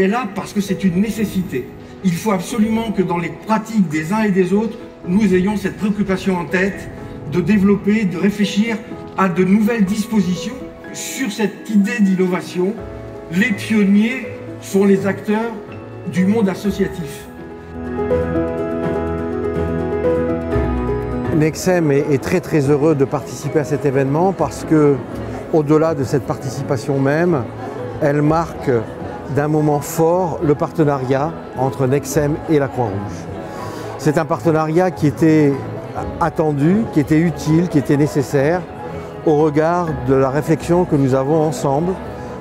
elle est là parce que c'est une nécessité. Il faut absolument que dans les pratiques des uns et des autres, nous ayons cette préoccupation en tête de développer, de réfléchir à de nouvelles dispositions. Sur cette idée d'innovation, les pionniers sont les acteurs du monde associatif. Nexem est très heureux de participer à cet événement parce que, au-delà de cette participation même, elle marque d'un moment fort le partenariat entre Nexem et la Croix-Rouge. C'est un partenariat qui était attendu, qui était utile, qui était nécessaire au regard de la réflexion que nous avons ensemble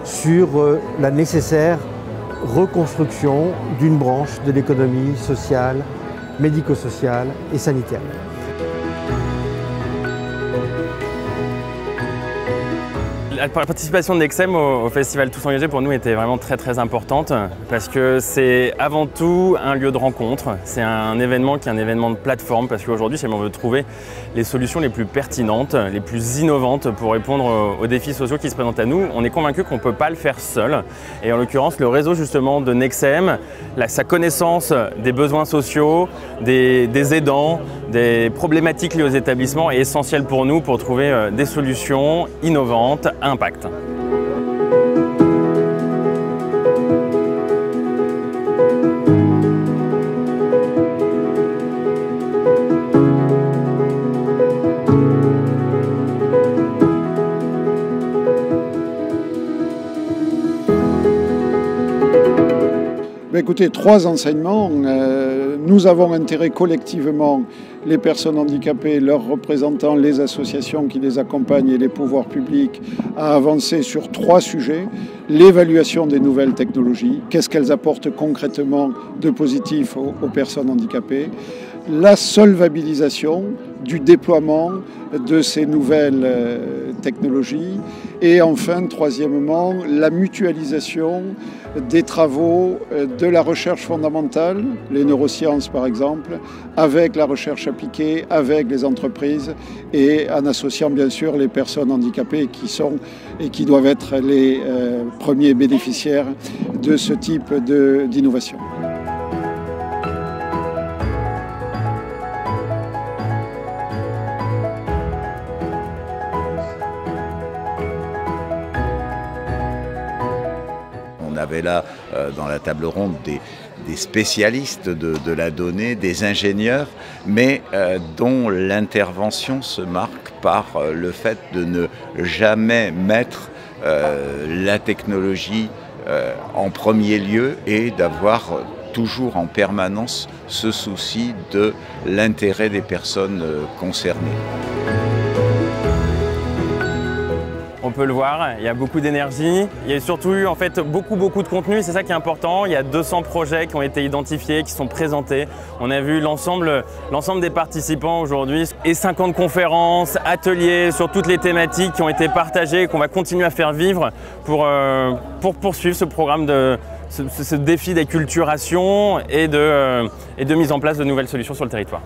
sur la nécessaire reconstruction d'une branche de l'économie sociale, médico-sociale et sanitaire. La participation de Nexem au Festival Tous Engagés pour nous était vraiment très importante parce que c'est avant tout un lieu de rencontre, c'est un événement qui est un événement de plateforme parce qu'aujourd'hui on veut trouver les solutions les plus pertinentes, les plus innovantes pour répondre aux défis sociaux qui se présentent à nous. On est convaincu qu'on ne peut pas le faire seul et en l'occurrence le réseau justement de Nexem, sa connaissance des besoins sociaux, des aidants, des problématiques liées aux établissements est essentielle pour nous pour trouver des solutions innovantes, impact. Écoutez, 3 enseignements. Nous avons intérêt collectivement, les personnes handicapées, leurs représentants, les associations qui les accompagnent et les pouvoirs publics à avancer sur 3 sujets. L'évaluation des nouvelles technologies, qu'est-ce qu'elles apportent concrètement de positif aux personnes handicapées. La solvabilisation du déploiement de ces nouvelles technologies. Et enfin, troisièmement, la mutualisation des travaux de la recherche fondamentale, les neurosciences par exemple, avec la recherche appliquée, avec les entreprises et en associant bien sûr les personnes handicapées qui sont et qui doivent être les premiers bénéficiaires de ce type d'innovation. On avait là dans la table ronde des spécialistes de la donnée, des ingénieurs, mais dont l'intervention se marque par le fait de ne jamais mettre la technologie en premier lieu et d'avoir toujours en permanence ce souci de l'intérêt des personnes concernées. On peut le voir, il y a beaucoup d'énergie, il y a surtout eu en fait beaucoup de contenu, c'est ça qui est important. Il y a 200 projets qui ont été identifiés, qui sont présentés. On a vu l'ensemble des participants aujourd'hui et 50 conférences, ateliers sur toutes les thématiques qui ont été partagées et qu'on va continuer à faire vivre pour poursuivre ce programme ce défi d'acculturation et de mise en place de nouvelles solutions sur le territoire.